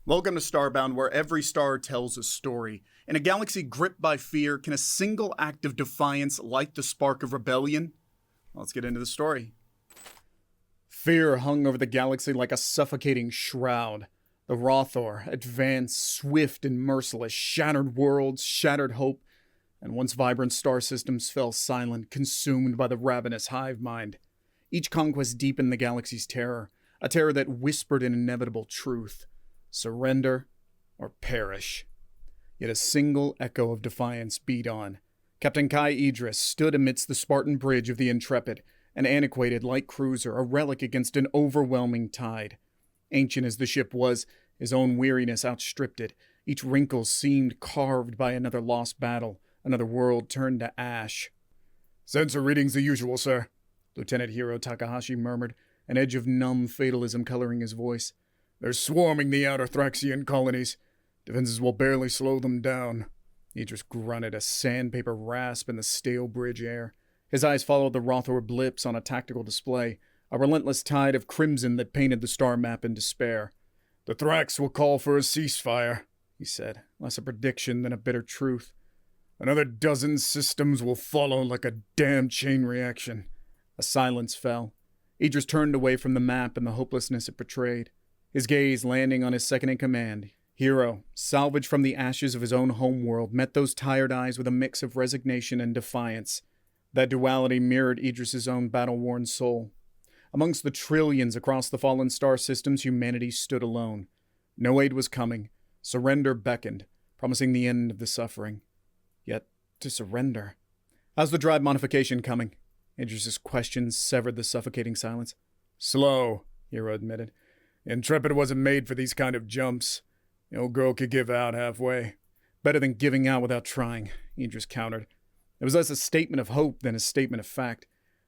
Welcome to Starbound, where every star tells a story. In a galaxy gripped by fear, can a single act of defiance light the spark of rebellion? Let's get into the story. Fear hung over the galaxy like a suffocating shroud. The Rauthr advanced, swift and merciless, shattered worlds, shattered hope, and once vibrant star systems fell silent, consumed by the ravenous hive mind. Each conquest deepened the galaxy's terror, a terror that whispered an inevitable truth. Surrender or perish. Yet a single echo of defiance beat on. Captain Kai Idris stood amidst the Spartan bridge of the Intrepid, an antiquated light cruiser, a relic against an overwhelming tide. Ancient as the ship was, his own weariness outstripped it. Each wrinkle seemed carved by another lost battle, another world turned to ash. "Sensor readings the usual, sir," Lieutenant Hiro Takahashi murmured, an edge of numb fatalism coloring his voice. "They're swarming the outer Thraxian colonies. Defenses will barely slow them down." Idris grunted, a sandpaper rasp in the stale bridge air. His eyes followed the Rauthr blips on a tactical display, a relentless tide of crimson that painted the star map in despair. "The Thrax will call for a ceasefire," he said, less a prediction than a bitter truth. "Another dozen systems will follow like a damn chain reaction." A silence fell. Idris turned away from the map and the hopelessness it portrayed, his gaze landing on his second-in-command. Hiro, salvaged from the ashes of his own homeworld, met those tired eyes with a mix of resignation and defiance. That duality mirrored Idris's own battle-worn soul. Amongst the trillions across the fallen star systems, humanity stood alone. No aid was coming. Surrender beckoned, promising the end of the suffering. Yet, to surrender... "How's the drive modification coming?" Idris's questions severed the suffocating silence. "Slow," Hiro admitted. "Intrepid wasn't made for these kind of jumps. The old girl could give out halfway." "Better than giving out without trying," Idris countered. It was less a statement of hope than a statement of fact.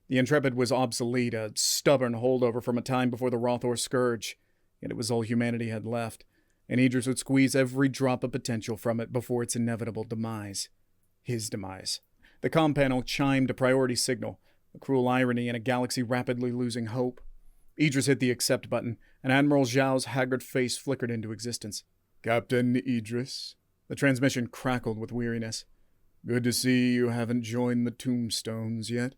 The Intrepid was obsolete, a stubborn holdover from a time before the Rauthr scourge. Yet it was all humanity had left, and Idris would squeeze every drop of potential from it before its inevitable demise. His demise. The comm panel chimed a priority signal, a cruel irony in a galaxy rapidly losing hope. Idris hit the accept button, and Admiral Zhao's haggard face flickered into existence. "Captain Idris?" The transmission crackled with weariness. "Good to see you haven't joined the tombstones yet."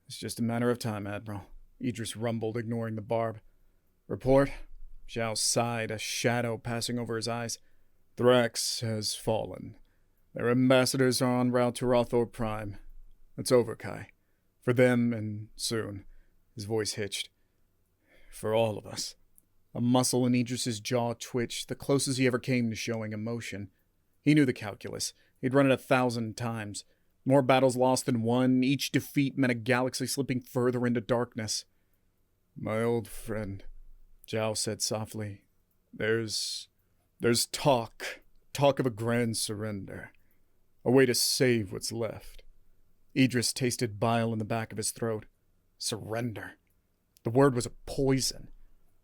"It's just a matter of time, Admiral," Idris rumbled, ignoring the barb. "Report?" Zhao sighed, a shadow passing over his eyes. "Thrax has fallen. Their ambassadors are en route to Rauthr Prime. It's over, Kai. For them, and soon." His voice hitched. "For all of us." A muscle in Idris's jaw twitched, the closest he ever came to showing emotion. He knew the calculus. He'd run it 1,000 times. More battles lost than won, each defeat meant a galaxy slipping further into darkness. "My old friend," Zhao said softly, There's talk of a grand surrender. A way to save what's left." Idris tasted bile in the back of his throat. Surrender. The word was a poison.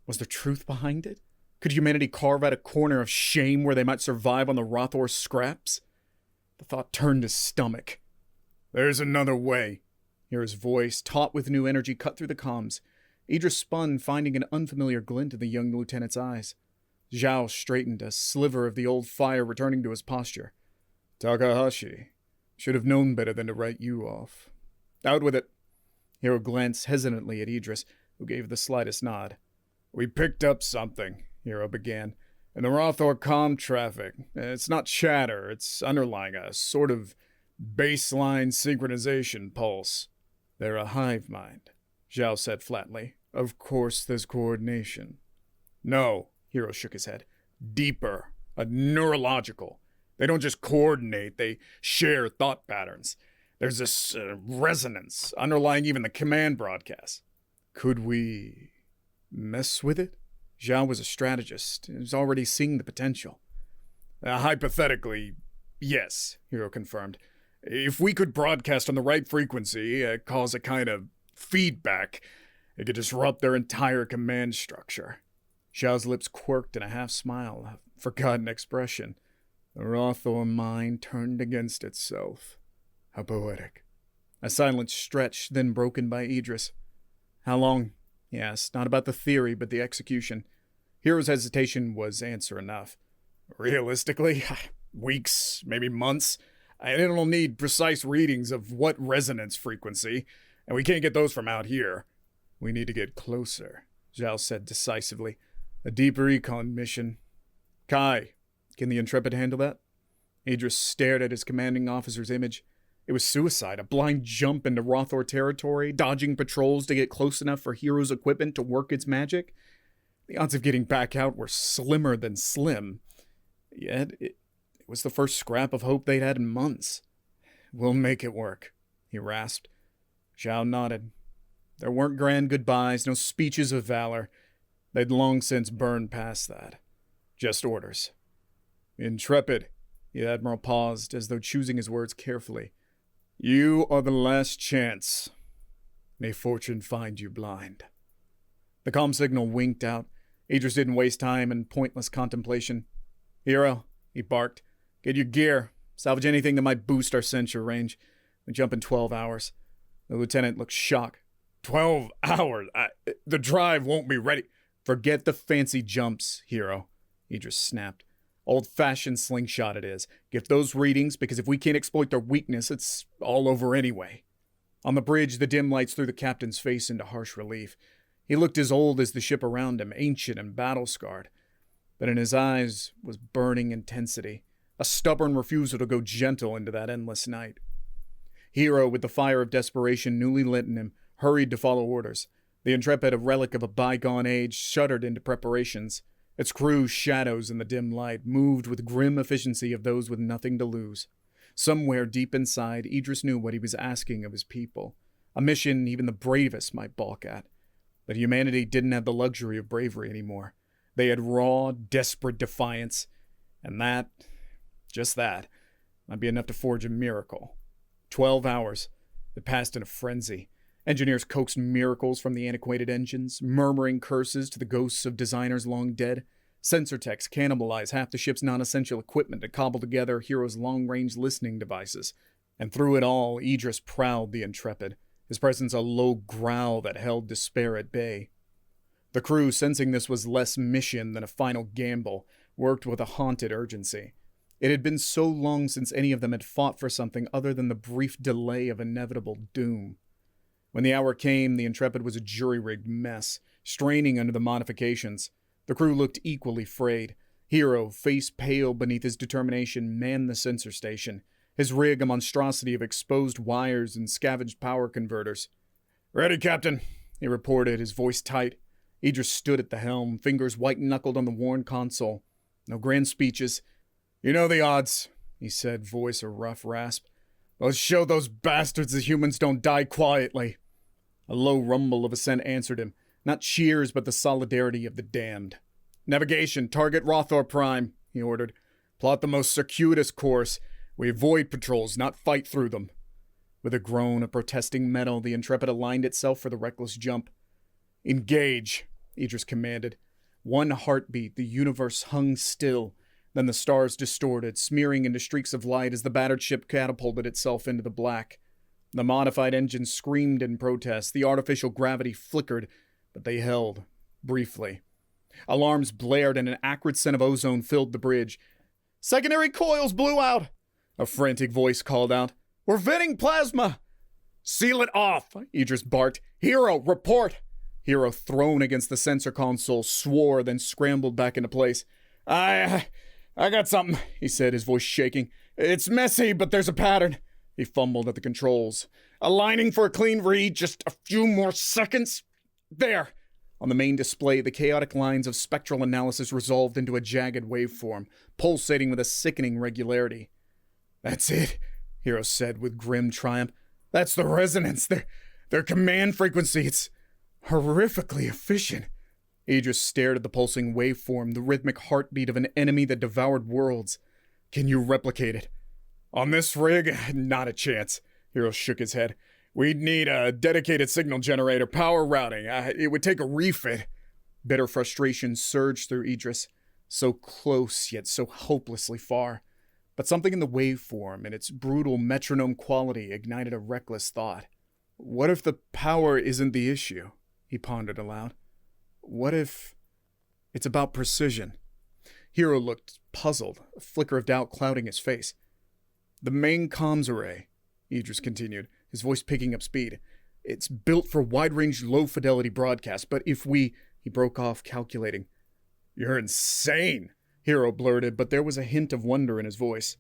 Was there truth behind it? Could humanity carve out a corner of shame where they might survive on the Rauthr scraps? The thought turned his stomach. "There's another way." Hira's voice, taut with new energy, cut through the comms. Idris spun, finding an unfamiliar glint in the young lieutenant's eyes. Zhao straightened, a sliver of the old fire returning to his posture. "Takahashi, should have known better than to write you off." "Out with it." Hiro glanced hesitantly at Idris, who gave the slightest nod. "We picked up something," Hiro began. "In the Rauthr comm traffic. It's not chatter, it's underlying a sort of baseline synchronization pulse." "They're a hive mind," Zhao said flatly. "Of course there's coordination." "No," Hiro shook his head. "Deeper. A neurological. They don't just coordinate, they share thought patterns. There's this resonance underlying even the command broadcasts." "Could we mess with it?" Zhao was a strategist. He was already seeing the potential. Hypothetically, yes," Hiro confirmed. "If we could broadcast on the right frequency, cause a kind of feedback, it could disrupt their entire command structure." Zhao's lips quirked in a half-smile, a forgotten expression. The Rauthr mind turned against itself. How poetic. A silence stretched, then broken by Idris. "How long?" he asked, not about the theory, but the execution. Hero's hesitation was answer enough. Realistically, weeks, maybe months. It'll need precise readings of what resonance frequency, and we can't get those from out here. We need to get closer, Zhao said decisively. A deep recon mission. Kai, can the Intrepid handle that? Idris stared at his commanding officer's image. It was suicide, a blind jump into Rauthr territory, dodging patrols to get close enough for Hero's equipment to work its magic. The odds of getting back out were slimmer than slim. Yet, it was the first scrap of hope they'd had in months. We'll make it work, he rasped. Zhao nodded. There weren't grand goodbyes, no speeches of valor. They'd long since burned past that. Just orders. Intrepid, the Admiral paused, as though choosing his words carefully. You are the last chance. May fortune find you blind. The comm signal winked out. Idris didn't waste time in pointless contemplation. Hero, he barked. Get your gear. Salvage anything that might boost our sensor range. We jump in 12 hours. The lieutenant looked shocked. 12 hours? The drive won't be ready. Forget the fancy jumps, Hero, Idris snapped. Old-fashioned slingshot it is. Get those readings, because if we can't exploit their weakness, it's all over anyway. On the bridge, the dim lights threw the captain's face into harsh relief. He looked as old as the ship around him, ancient and battle-scarred. But in his eyes was burning intensity, a stubborn refusal to go gentle into that endless night. Hero, with the fire of desperation newly lit in him, hurried to follow orders. The Intrepid, a relic of a bygone age, shuddered into preparations. Its crew, shadows in the dim light, moved with grim efficiency of those with nothing to lose. Somewhere deep inside, Idris knew what he was asking of his people. A mission even the bravest might balk at. But humanity didn't have the luxury of bravery anymore. They had raw, desperate defiance. And that, just that, might be enough to forge a miracle. 12 hours. It passed in a frenzy. Engineers coaxed miracles from the antiquated engines, murmuring curses to the ghosts of designers long dead. Sensor techs cannibalized half the ship's non-essential equipment to cobble together Hero's long-range listening devices. And through it all, Idris prowled the Intrepid, his presence a low growl that held despair at bay. The crew, sensing this was less mission than a final gamble, worked with a haunted urgency. It had been so long since any of them had fought for something other than the brief delay of inevitable doom. When the hour came, the Intrepid was a jury-rigged mess, straining under the modifications. The crew looked equally frayed. Hero, face pale beneath his determination, manned the sensor station, his rig a monstrosity of exposed wires and scavenged power converters. "Ready, Captain," he reported, his voice tight. Idris stood at the helm, fingers white-knuckled on the worn console. No grand speeches. "You know the odds," he said, voice a rough rasp. "Let's show those bastards the humans don't die quietly." A low rumble of assent answered him, not cheers but the solidarity of the damned. "Navigation, target Rauthr Prime," he ordered. "Plot the most circuitous course. We avoid patrols, not fight through them." With a groan of protesting metal, the Intrepid aligned itself for the reckless jump. "Engage," Idris commanded. One heartbeat, the universe hung still. Then the stars distorted, smearing into streaks of light as the battered ship catapulted itself into the black. The modified engines screamed in protest. The artificial gravity flickered, but they held, briefly. Alarms blared and an acrid scent of ozone filled the bridge. "Secondary coils blew out!" a frantic voice called out. "We're venting plasma!" "Seal it off!" Idris barked. "Hero, report!" Hero, thrown against the sensor console, swore, then scrambled back into place. I got something," he said, his voice shaking. "It's messy, but there's a pattern." He fumbled at the controls. "Aligning for a clean read, just a few more seconds. There!" On the main display, the chaotic lines of spectral analysis resolved into a jagged waveform, pulsating with a sickening regularity. "That's it," Hero said with grim triumph. "That's the resonance, their command frequency. It's horrifically efficient." Idris stared at the pulsing waveform, the rhythmic heartbeat of an enemy that devoured worlds. "Can you replicate it?" "On this rig? Not a chance." Hero shook his head. "We'd need a dedicated signal generator, power routing. It would take a refit." Bitter frustration surged through Idris. So close, yet so hopelessly far. But something in the waveform and its brutal metronome quality ignited a reckless thought. What if the power isn't the issue? He pondered aloud. What if It's about precision. Hero looked puzzled, a flicker of doubt clouding his face. The main comms array, Idris continued, his voice picking up speed. It's built for wide-range, low-fidelity broadcast, but if we... He broke off, calculating. You're insane, Hero blurted, but there was a hint of wonder in his voice.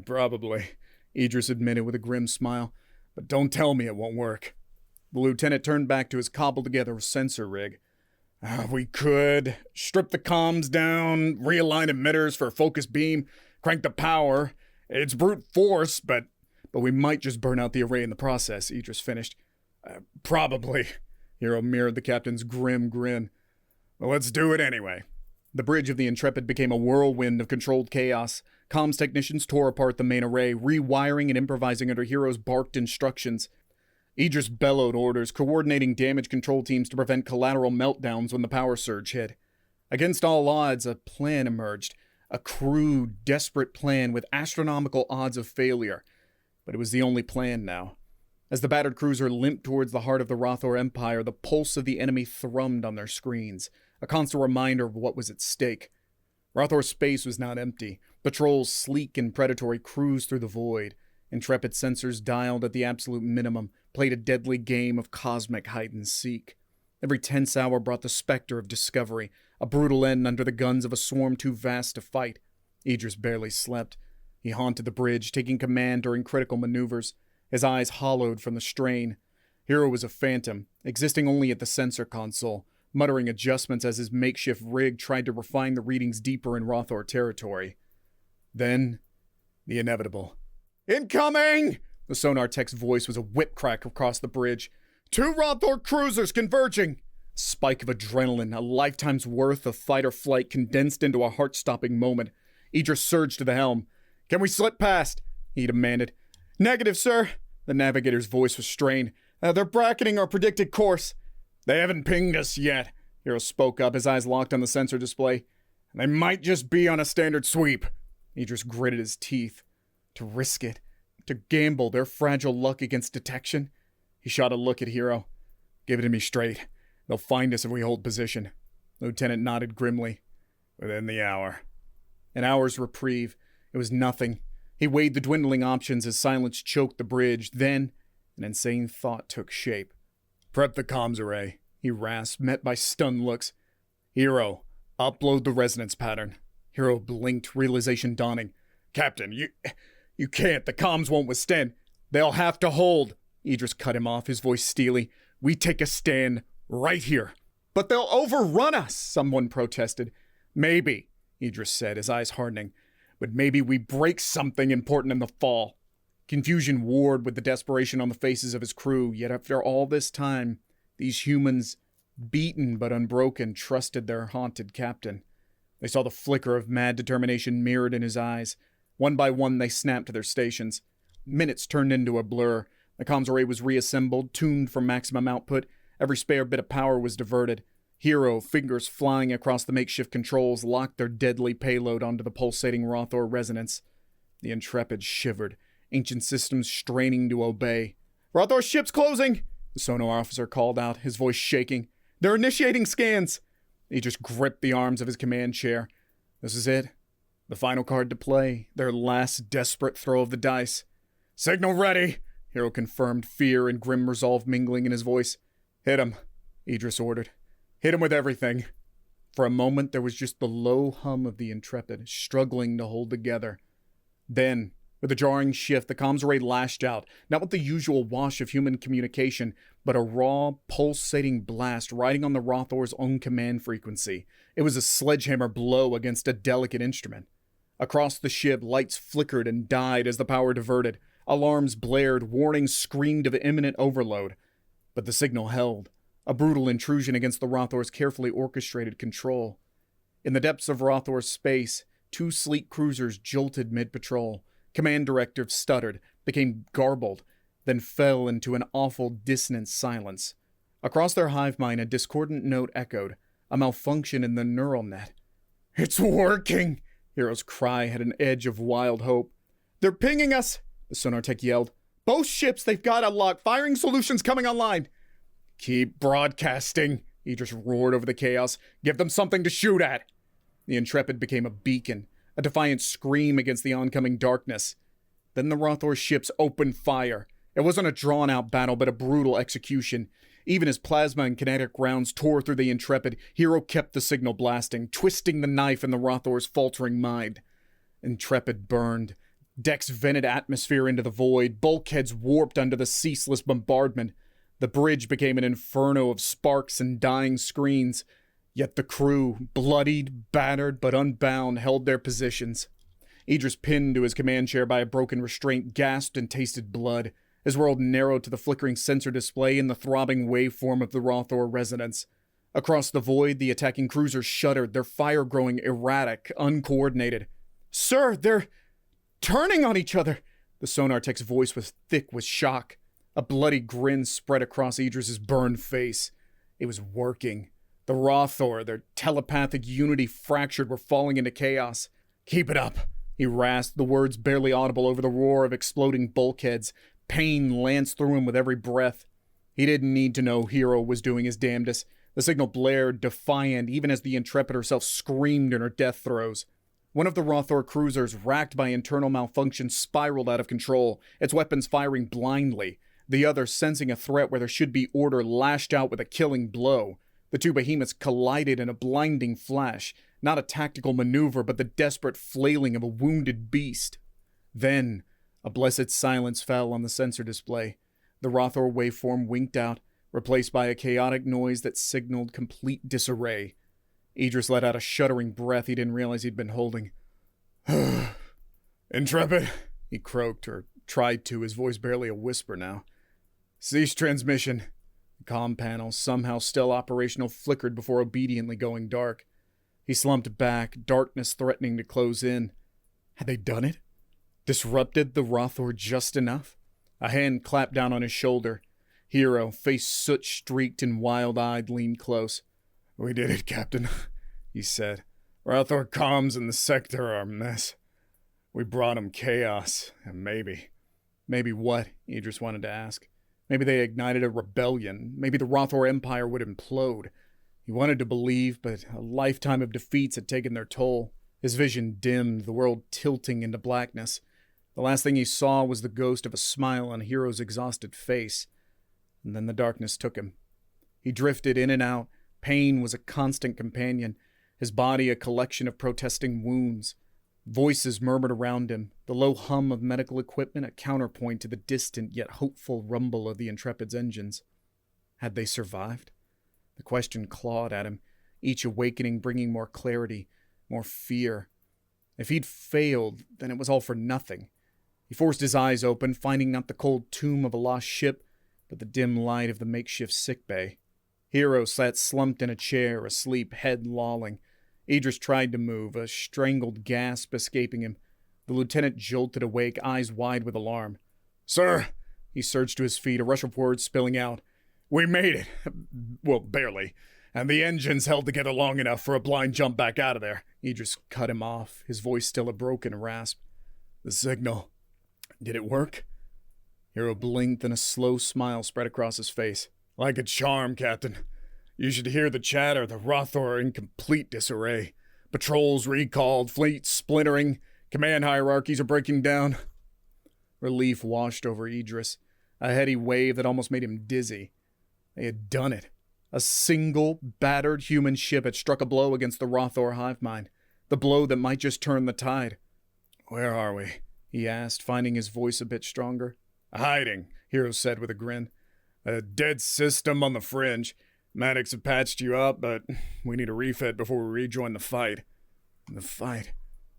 Probably, Idris admitted with a grim smile, but don't tell me it won't work. The lieutenant turned back to his cobbled-together sensor rig. We could strip the comms down, realign emitters for a focus beam, crank the power. It's brute force, but we might just burn out the array in the process, Idris finished. Probably, Hero mirrored the captain's grim grin. Well, let's do it anyway. The bridge of the Intrepid became a whirlwind of controlled chaos. Comms technicians tore apart the main array, rewiring and improvising under Hero's barked instructions. Idris bellowed orders, coordinating damage control teams to prevent collateral meltdowns when the power surge hit. Against all odds, a plan emerged. A crude, desperate plan with astronomical odds of failure. But it was the only plan now. As the battered cruiser limped towards the heart of the Rauthr Empire, the pulse of the enemy thrummed on their screens, a constant reminder of what was at stake. Rauthor's space was not empty. Patrols, sleek and predatory, cruised through the void. Intrepid sensors dialed at the absolute minimum, played a deadly game of cosmic hide-and-seek. Every tense hour brought the specter of discovery, a brutal end under the guns of a swarm too vast to fight. Idris barely slept. He haunted the bridge, taking command during critical maneuvers, his eyes hollowed from the strain. Hero was a phantom, existing only at the sensor console, muttering adjustments as his makeshift rig tried to refine the readings deeper in Rauthr territory. Then, the inevitable. Incoming! The sonar tech's voice was a whip crack across the bridge. 2 Rauthr cruisers converging! Spike of adrenaline, a lifetime's worth of fight or flight condensed into a heart-stopping moment. Idris surged to the helm. Can we slip past? He demanded. Negative, sir. The navigator's voice was strained. They're bracketing our predicted course. They haven't pinged us yet, Hero spoke up, his eyes locked on the sensor display. They might just be on a standard sweep. Idris gritted his teeth. To risk it. To gamble their fragile luck against detection. He shot a look at Hero. Give it to me straight. They'll find us if we hold position. Lieutenant nodded grimly. Within the hour. An hour's reprieve. It was nothing. He weighed the dwindling options as silence choked the bridge. Then, an insane thought took shape. Prep the comms array, he rasped, met by stunned looks. Hero, upload the resonance pattern. Hero blinked, realization dawning. Captain, you can't. The comms won't withstand. They'll have to hold. Idris cut him off, his voice steely. We take a stand right here. But they'll overrun us, someone protested. Maybe, Idris said, his eyes hardening. But maybe we break something important in the fall. Confusion warred with the desperation on the faces of his crew, yet after all this time, these humans, beaten but unbroken, trusted their haunted captain. They saw the flicker of mad determination mirrored in his eyes. One by one, they snapped to their stations. Minutes turned into a blur. The comms array was reassembled, tuned for maximum output. Every spare bit of power was diverted. Hero, fingers flying across the makeshift controls, locked their deadly payload onto the pulsating Rauthr resonance. The Intrepid shivered, ancient systems straining to obey. Rauthr ship's closing! The sonar officer called out, his voice shaking. They're initiating scans! He just gripped the arms of his command chair. This is it. The final card to play. Their last desperate throw of the dice. Signal ready! Hero confirmed, fear and grim resolve mingling in his voice. Hit him, Idris ordered. Hit him with everything. For a moment, there was just the low hum of the Intrepid, struggling to hold together. Then, with a jarring shift, the comms array lashed out, not with the usual wash of human communication, but a raw, pulsating blast riding on the Rauthr's own command frequency. It was a sledgehammer blow against a delicate instrument. Across the ship, lights flickered and died as the power diverted. Alarms blared, warnings screamed of imminent overload. But the signal held. A brutal intrusion against the Rauthr's carefully orchestrated control. In the depths of Rauthor's space, 2 sleek cruisers jolted mid-patrol. Command directives stuttered, became garbled, then fell into an awful dissonant silence. Across their hive mind, a discordant note echoed, a malfunction in the neural net. It's working! Hero's cry had an edge of wild hope. They're pinging us! The sonar tech yelled. Both ships, they've got unlocked. Firing solutions coming online. Keep broadcasting, Idris roared over the chaos. "Give them something to shoot at!" The Intrepid became a beacon, a defiant scream against the oncoming darkness. Then the Rauthr ships opened fire. It wasn't a drawn-out battle, but a brutal execution. Even as plasma and kinetic rounds tore through the Intrepid, Hero kept the signal blasting, twisting the knife in the Rauthr's faltering mind. Intrepid burned. Decks vented atmosphere into the void. Bulkheads warped under the ceaseless bombardment. The bridge became an inferno of sparks and dying screens. Yet the crew, bloodied, battered, but unbound, held their positions. Idris, pinned to his command chair by a broken restraint, gasped and tasted blood. His world narrowed to the flickering sensor display and the throbbing waveform of the Rauthr resonance. Across the void, the attacking cruisers shuddered, their fire growing erratic, uncoordinated. "Sir, they're turning on each other!" The sonar tech's voice was thick with shock. A bloody grin spread across Idris's burned face. It was working. The Rauthr, their telepathic unity fractured, were falling into chaos. "Keep it up," he rasped, the words barely audible over the roar of exploding bulkheads. Pain lanced through him with every breath. He didn't need to know Hero was doing his damnedest. The signal blared, defiant, even as the Intrepid herself screamed in her death throes. One of the Rauthr cruisers, racked by internal malfunction, spiraled out of control, its weapons firing blindly. The other, sensing a threat where there should be order, lashed out with a killing blow. The two behemoths collided in a blinding flash, not a tactical maneuver, but the desperate flailing of a wounded beast. Then, a blessed silence fell on the sensor display. The Rauthr waveform winked out, replaced by a chaotic noise that signaled complete disarray. Idris let out a shuddering breath he didn't realize he'd been holding. "Intrepid," he croaked, or tried to, his voice barely a whisper now. "Cease transmission." The comm panel, somehow still operational, flickered before obediently going dark. He slumped back, darkness threatening to close in. Had they done it? Disrupted the Rauthr just enough? A hand clapped down on his shoulder. Hero, face soot-streaked and wild-eyed, leaned close. "We did it, Captain," he said. "Rauthr comms in the sector are a mess. We brought him chaos, and maybe..." Maybe what? Idris wanted to ask. Maybe they ignited a rebellion. Maybe the Rauthr Empire would implode. He wanted to believe, but a lifetime of defeats had taken their toll. His vision dimmed, the world tilting into blackness. The last thing he saw was the ghost of a smile on Hero's exhausted face. And then the darkness took him. He drifted in and out. Pain was a constant companion, his body a collection of protesting wounds. Voices murmured around him, the low hum of medical equipment a counterpoint to the distant yet hopeful rumble of the Intrepid's engines. Had they survived? The question clawed at him, each awakening bringing more clarity, more fear. If he'd failed, then it was all for nothing. He forced his eyes open, finding not the cold tomb of a lost ship, but the dim light of the makeshift sickbay. Hero sat slumped in a chair, asleep, head lolling. Idris tried to move, a strangled gasp escaping him. The lieutenant jolted awake, eyes wide with alarm. "Sir!" He surged to his feet, a rush of words spilling out. "We made it. Well, barely. And the engines held together long enough for a blind jump back out of there." Idris cut him off, his voice still a broken rasp. "The signal. Did it work?" Hero blinked and a slow smile spread across his face. "Like a charm, Captain. You should hear the chatter. The Rauthr are in complete disarray. Patrols recalled, fleets splintering, command hierarchies are breaking down." Relief washed over Idris, a heady wave that almost made him dizzy. They had done it. A single, battered human ship had struck a blow against the Rauthr hive mind, the blow that might just turn the tide. "Where are we?" he asked, finding his voice a bit stronger. "Hiding," Hero said with a grin. "A dead system on the fringe. Medics have patched you up, but we need a refit before we rejoin the fight." The fight.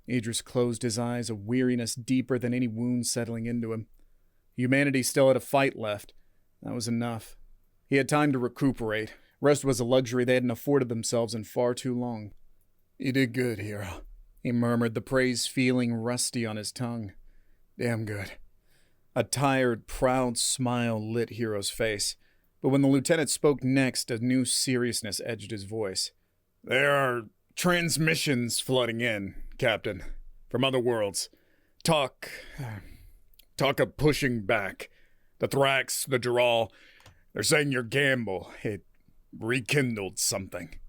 Idris closed his eyes, a weariness deeper than any wound settling into him. Humanity still had a fight left. That was enough. He had time to recuperate. Rest was a luxury they hadn't afforded themselves in far too long. "You did good, Hero," he murmured, the praise feeling rusty on his tongue. "Damn good." A tired, proud smile lit Hero's face. But when the lieutenant spoke next, a new seriousness edged his voice. "There are transmissions flooding in, Captain, from other worlds. Talk of pushing back. The Thrax, the Dural, they're saying your gamble, it rekindled something.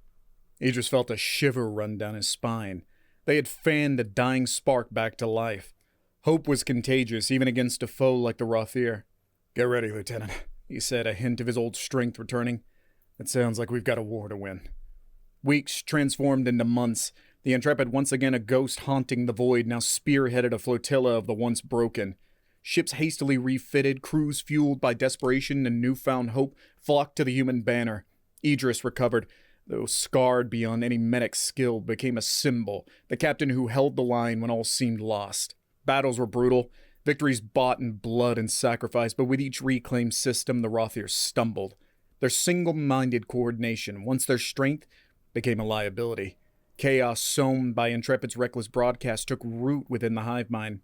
Idris felt a shiver run down his spine. They had fanned a dying spark back to life. Hope was contagious, even against a foe like the Rauthr. "Get ready, Lieutenant," he said, a hint of his old strength returning. "It sounds like we've got a war to win." Weeks transformed into months. The Intrepid, once again a ghost haunting the void, now spearheaded a flotilla of the once broken. Ships hastily refitted, crews fueled by desperation and newfound hope flocked to the human banner. Idris recovered, though scarred beyond any medic's skill, became a symbol, the captain who held the line when all seemed lost. Battles were brutal, victories bought in blood and sacrifice, but with each reclaimed system, the Rauthr stumbled. Their single-minded coordination, once their strength, became a liability. Chaos sown by Intrepid's reckless broadcast took root within the hive mind.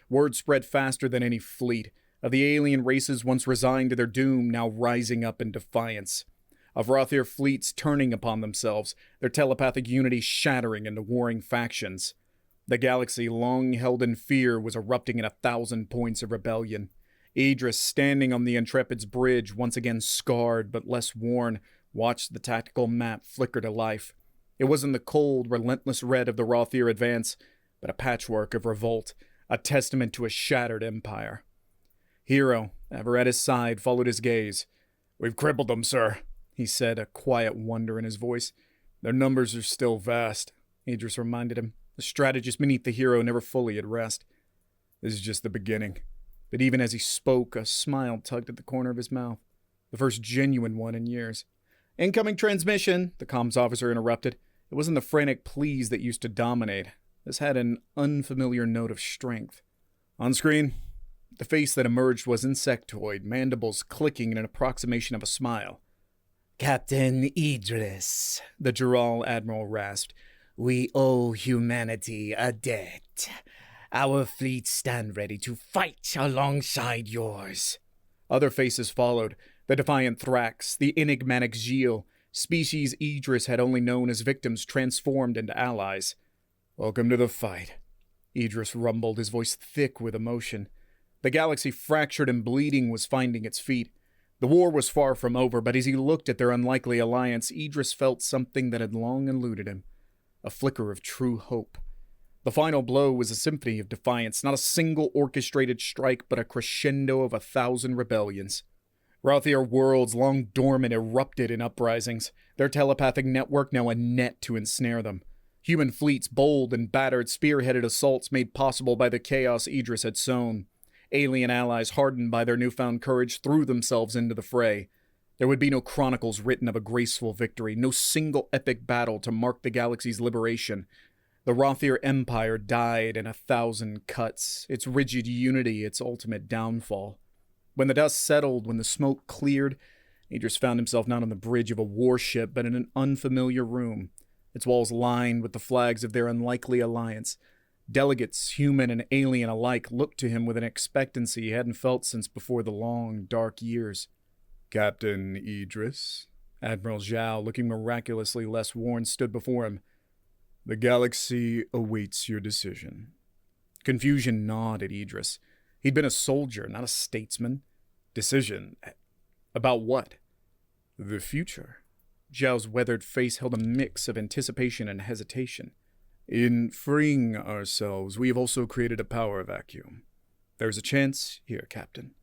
Word spread faster than any fleet, of the alien races once resigned to their doom now rising up in defiance. Of Rauthr fleets turning upon themselves, their telepathic unity shattering into warring factions. The galaxy, long held in fear, was erupting in 1,000 points of rebellion. Idris, standing on the Intrepid's bridge, once again scarred but less worn, watched the tactical map flicker to life. It wasn't the cold, relentless red of the Rauthr advance, but a patchwork of revolt, a testament to a shattered empire. Hero, ever at his side, followed his gaze. "We've crippled them, sir," he said, a quiet wonder in his voice. "Their numbers are still vast," Idris reminded him. The strategist beneath the hero never fully at rest. "This is just the beginning." But even as he spoke, a smile tugged at the corner of his mouth. The first genuine one in years. "Incoming transmission," the comms officer interrupted. It wasn't the frantic pleas that used to dominate. This had an unfamiliar note of strength. On screen, the face that emerged was insectoid, mandibles clicking in an approximation of a smile. "Captain Idris," the Jural Admiral rasped, "we owe humanity a debt. Our fleets stand ready to fight alongside yours." Other faces followed. The defiant Thrax, the enigmatic Gilles, species Idris had only known as victims transformed into allies. "Welcome to the fight," Idris rumbled, his voice thick with emotion. The galaxy, fractured and bleeding, was finding its feet. The war was far from over, but as he looked at their unlikely alliance, Idris felt something that had long eluded him. A flicker of true hope. The final blow was a symphony of defiance, not a single orchestrated strike, but a crescendo of 1,000 rebellions. Rauthr worlds, long dormant, erupted in uprisings, their telepathic network now a net to ensnare them. Human fleets, bold and battered, spearheaded assaults made possible by the chaos Idris had sown. Alien allies, hardened by their newfound courage, threw themselves into the fray. There would be no chronicles written of a graceful victory, no single epic battle to mark the galaxy's liberation. The Rauthr Empire died in 1,000 cuts, its rigid unity its ultimate downfall. When the dust settled, when the smoke cleared, Idris found himself not on the bridge of a warship, but in an unfamiliar room, its walls lined with the flags of their unlikely alliance. Delegates, human and alien alike, looked to him with an expectancy he hadn't felt since before the long, dark years. "Captain Idris," Admiral Zhao, looking miraculously less worn, stood before him. "The galaxy awaits your decision." Confusion gnawed at Idris. He'd been a soldier, not a statesman. Decision? About what? The future. Zhao's weathered face held a mix of anticipation and hesitation. "In freeing ourselves, we have also created a power vacuum. There's a chance here, Captain.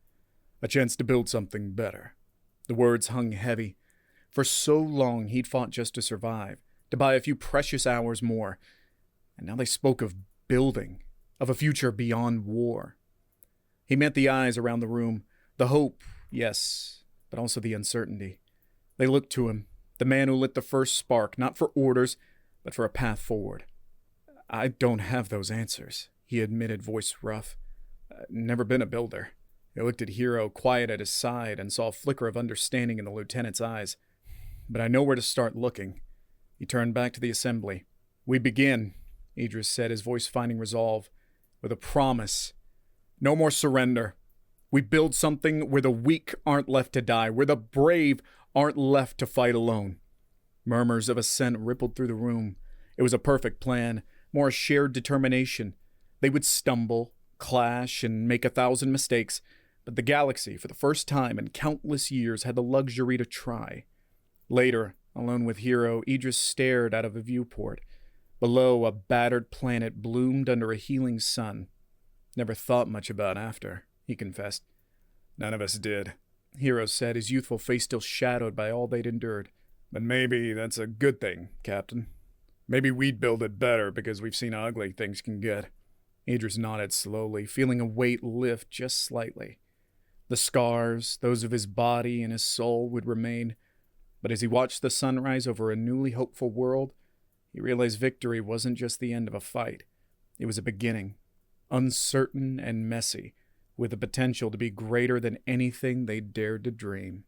A chance to build something better." The words hung heavy. For so long he'd fought just to survive, to buy a few precious hours more. And now they spoke of building, of a future beyond war. He met the eyes around the room. The hope, yes, but also the uncertainty. They looked to him, the man who lit the first spark, not for orders, but for a path forward. "I don't have those answers," he admitted, voice rough. "Never been a builder." He looked at Hero, quiet at his side, and saw a flicker of understanding in the lieutenant's eyes. "But I know where to start looking." He turned back to the assembly. "We begin," Idris said, his voice finding resolve, "with a promise. No more surrender. We build something where the weak aren't left to die, where the brave aren't left to fight alone." Murmurs of assent rippled through the room. It was a perfect plan, more a shared determination. They would stumble, clash, and make 1,000 mistakes, but the galaxy, for the first time in countless years, had the luxury to try. Later, alone with Hero, Idris stared out of a viewport. Below, a battered planet bloomed under a healing sun. Never thought much about after, he confessed. None of us did, Hero said, his youthful face still shadowed by all they'd endured. But maybe that's a good thing, Captain. Maybe we'd build it better because we've seen how ugly things can get. Idris nodded slowly, feeling a weight lift just slightly. The scars, those of his body and his soul, would remain. But as he watched the sunrise over a newly hopeful world, he realized victory wasn't just the end of a fight. It was a beginning, uncertain and messy, with the potential to be greater than anything they dared to dream.